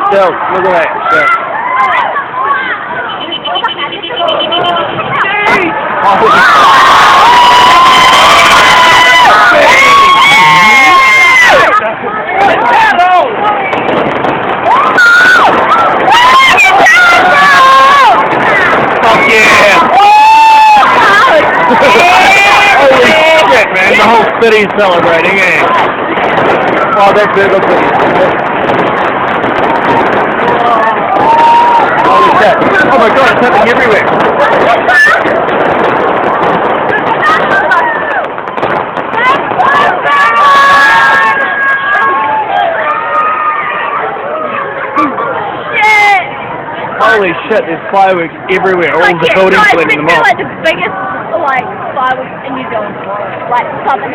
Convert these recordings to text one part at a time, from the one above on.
Still, look at that shit. Fuck yeah! Holy shit, man! The whole city is celebrating, eh? Oh, that's big up there. Holy shit! Oh my god, it's happening everywhere! Holy shit, there's fireworks everywhere, all the buildings letting them off. Like the biggest fireworks in New Zealand, like southern.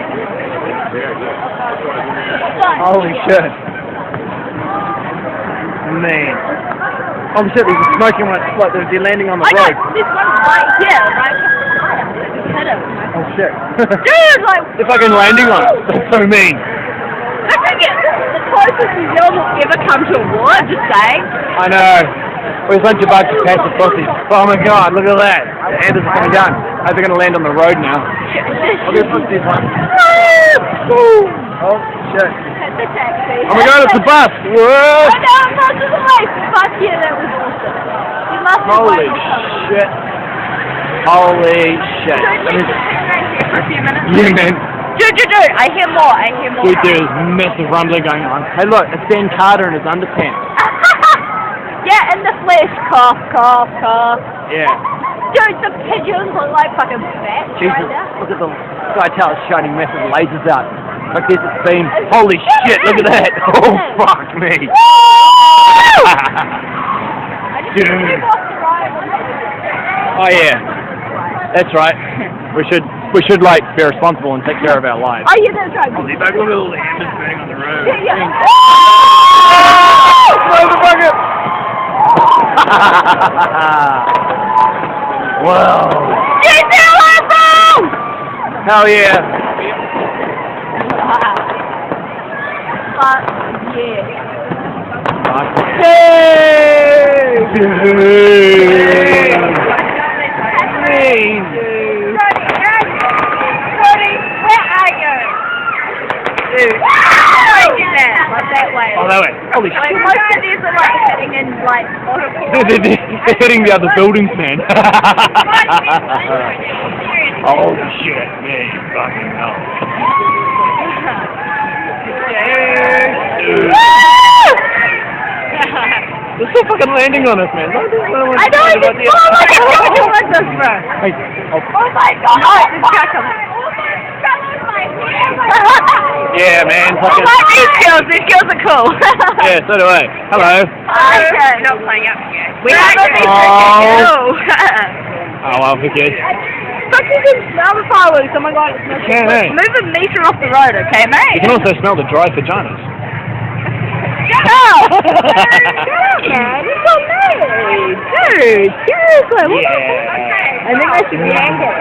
Holy shit. Man. Oh shit, there's a smoking one, like they're landing on the road. There's one right here, right? Hit him. Oh shit. Dude, like... They're fucking landing on it. That's so mean. I think it's the closest New Zealand will ever come to a war, just saying. I know. We're a bunch of passive pussies. Oh my god, look at that. The Anders are coming down. Oh, they're going to land on the road now. Look at this one. Oh shit. The taxi. Oh my god, it's a bus. Whoa. Oh no, I'm not to the left. Fuck yeah, that was awesome. You must have Holy shit. Holy shit. Dude, we just hang right here for a few minutes. Yeah, man. Dude, I hear more. Dude, there's massive rumbling going on. Hey look, it's Dan Carter in his underpants. Yeah, in the flesh. Cough, cough, cough. Yeah. Dude, the pigeons look like fucking bats Jesus, right there. look at the Skytower shining massive lasers out. Like there's a beam. Holy shit, look at that. Oh, fuck me. Dude. Oh, yeah. That's right. We should like, be responsible and take care of our lives. Oh, yeah, that's right. Oh, look at all the embers burning on the road. Yeah. Blow the bucket! Whoa. Hell yeah. Fuck yeah. Fuck yeah. Cody, where are you? Dude. That way. Oh, that way. Holy shit. Like, most of these are like hitting in like waterfalls. They're hitting the other buildings, man. Oh shit, man, fucking hell. Dude. They're still fucking landing on us, man. I know, I just saw like this, bro. Hey, oh my god. Oh, this guy comes. yeah, man. Fucking. These girls are cool. Yeah, so do I. Hello. Okay. Not playing up here. We like it. Oh, well, who cares? Fucking can smell the fireworks. Oh my god, it smells Yeah, hey. Move a meter off the road, okay, mate? You can also smell the dry vaginas. Shut up! Shut up, man. You're so mean. Dude, seriously. What the fuck? I think I should yank it.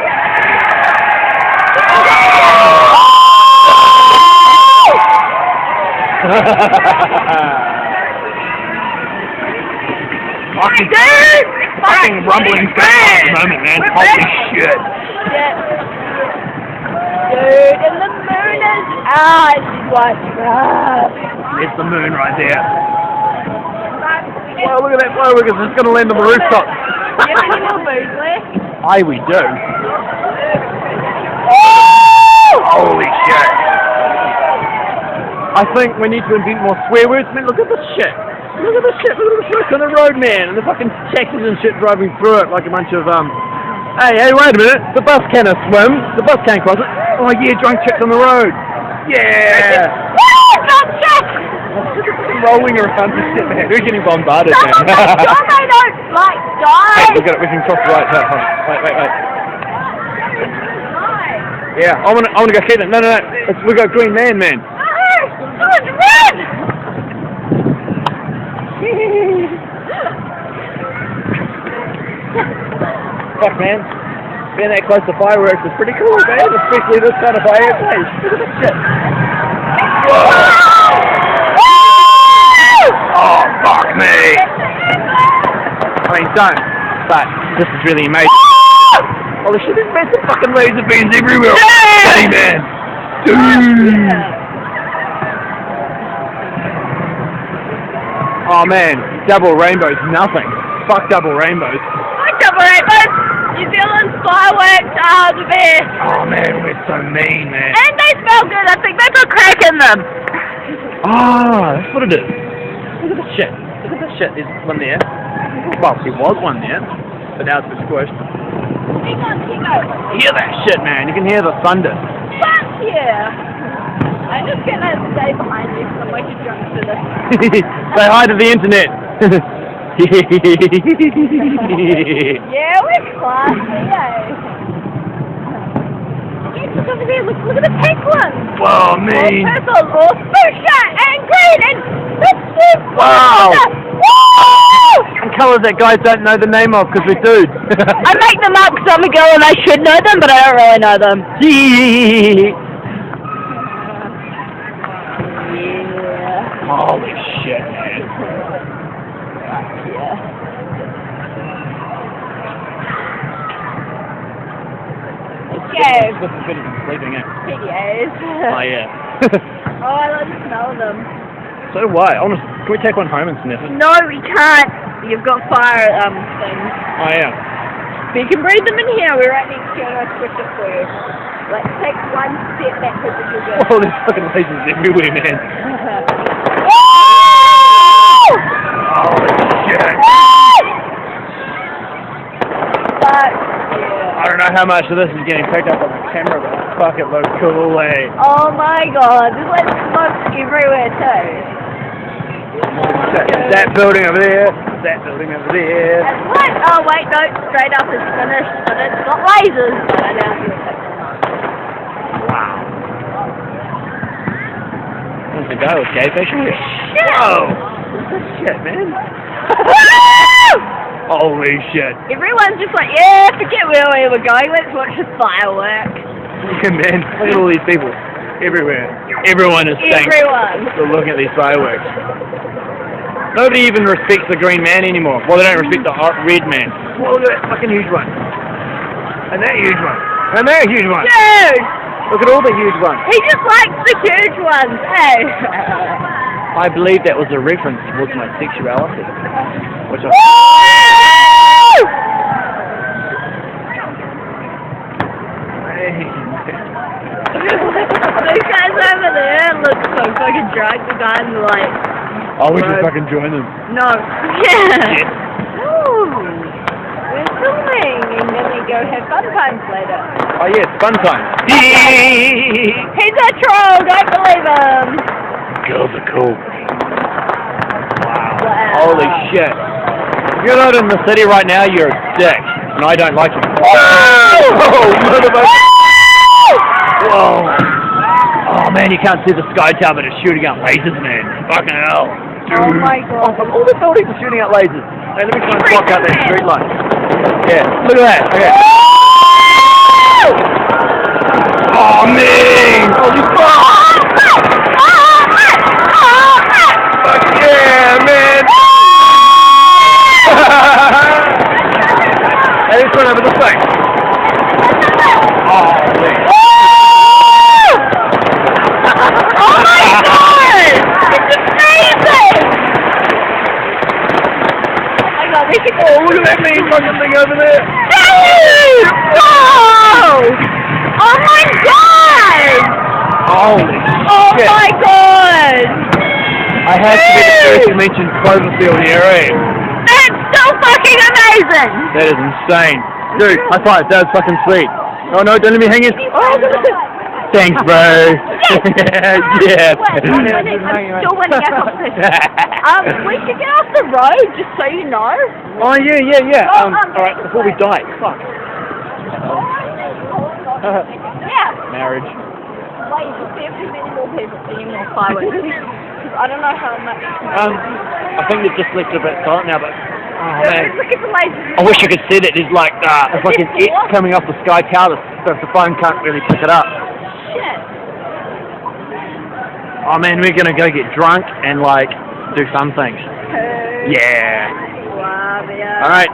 Fucking dude! Fucking rumbling going on at the moment, man. Holy shit. Dude, and the moon is what? It's the moon right there. Wow, look at that firework. It's just going to land on the rooftop. Do you have any more booze left? Aye, we do. Holy shit. I think we need to invent more swear words, man. Look at this shit. Look at this shit. Look at the smoke on the road, man. And the fucking taxis and shit driving through it like a bunch of, Hey, wait a minute. The bus cannot swim. The bus can't cross it. Oh, yeah, drunk chicks on the road. Yeah. Drunk chicks! Rolling around and shit, man. We're getting bombarded, man. Don't die. Hey, look at it. We can cross the right side. Wait. Yeah, I wanna go see them. No. We got green man. Oh, it's red! Fuck, man. Being that close to fireworks is pretty cool, man. Especially this kind of fireplace. Look at this shit. Whoa. Oh, fuck. me. I mean, don't. But this is really amazing. Holy shit, there's massive fucking laser beams everywhere. Hey, man. Dude. Oh man, double rainbows, nothing. Fuck double rainbows. Fuck double rainbows. New Zealand's fireworks are the best. Oh man, we're so mean, man. And they smell good. I think they put crack in them. Ah, that's what it is. Look at the shit. Look at the shit. There's one there. Well, there was one there, but now it's been squished. Hang on, keep going. Hear that shit, man. You can hear the thunder. Fuck yeah. I'm just gonna stay behind you because I'm way too drunk for this. Say hi to the internet. Yeah, we're classy, eh? Yes, look over there. Look at the pink one. Whoa, mean. Purple, fuchsia, and green, and this Wow. Woo! And colours that guys don't know the name of because we're dudes. I make them up because I'm a girl and I should know them, but I don't really know them. Yeah. Holy shit, man. Yeah. Okay. This is better than sleeping, eh? PDAs. Oh, yeah. Oh, I love the smell of them. So do I. Honestly, can we take one home and sniff it? No, we can't. You've got fire things. Oh, yeah. But you can breathe them in here. We're right next to you and I'll switch it for you. Let's take one step backwards if you're good. Oh, there's fucking lasers everywhere, man. Holy shit. Fuck yeah. I don't know how much of this is getting picked up on the camera, but fuck, it looks cool, eh? Oh my god, there's like smoke everywhere too. That building over there, that building over there. And what? Oh wait, no, straight up is finished, but it's got lasers, but I doubt you'll pick them up. Wow. There's a guy with cavefish. Shit! Whoa! What's this shit, man? Holy shit. Everyone's just like, yeah, forget where we were going, let's watch the fireworks. Yeah, man, look at all these people. Everywhere. Everyone is thankful to look at these fireworks. Nobody even respects the green man anymore. Well, they don't respect the red man. Well, look at that fucking huge one. And that huge one. And that huge one. Dude! Look at all the huge ones. He just likes the huge ones, hey? I believe that was a reference towards my sexuality. Which I... These guys over there look so fucking drunk. The guy in the like. Oh, we should fucking join them. No. Yeah. Ooh. We're filming and then we go have fun times later. Oh yes, fun time. He's a troll. Don't believe him. Girls are cool. Wow. Holy shit. If you're not in the city right now, you're a dick. And I don't like you. Whoa! Motherfucker! Whoa! Oh man, you can't see the Skytower, but it's shooting out lasers, man. Fucking hell. Dude. Oh my god. Oh, all the buildings are shooting out lasers. Hey, let me try and block out that street light. Yeah, look at that. Okay. Oh man! Holy fuck! Fuck yeah, man! Hey, let's run over the thing. Oh man! Oh my god! It's amazing! Oh my god, we should go. Oh, look at that mean fucking thing over there! Dude! Whoa! Oh my god! Holy Oh shit! my god! I had to be the first to mention Cloverfield here, eh? That's so fucking amazing! That is insane. Dude, high five, that was fucking sweet. Oh no, don't let me hang in. Oh, thanks, bro. Yeah. I'm still winning our competition. We should get off the road, just so you know. Oh, yeah. Alright, before we die. Fuck. Yeah. Marriage. Wait, just see if there's any more people seeing more fireworks. I don't know how much. I think they've just left it a bit silent now, but oh man. Look at the lasers. I wish I could see that. There's like it's like an X coming off the Skytower, but the phone can't really pick it up. Shit. Oh man, we're gonna go get drunk and like do some things. Yeah. Love it. Alright.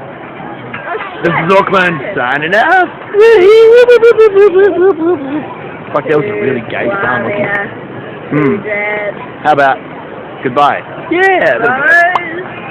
This is Auckland signing off. Fuck, that was a really gay sound. Yeah. How about goodbye? Yeah. Bye.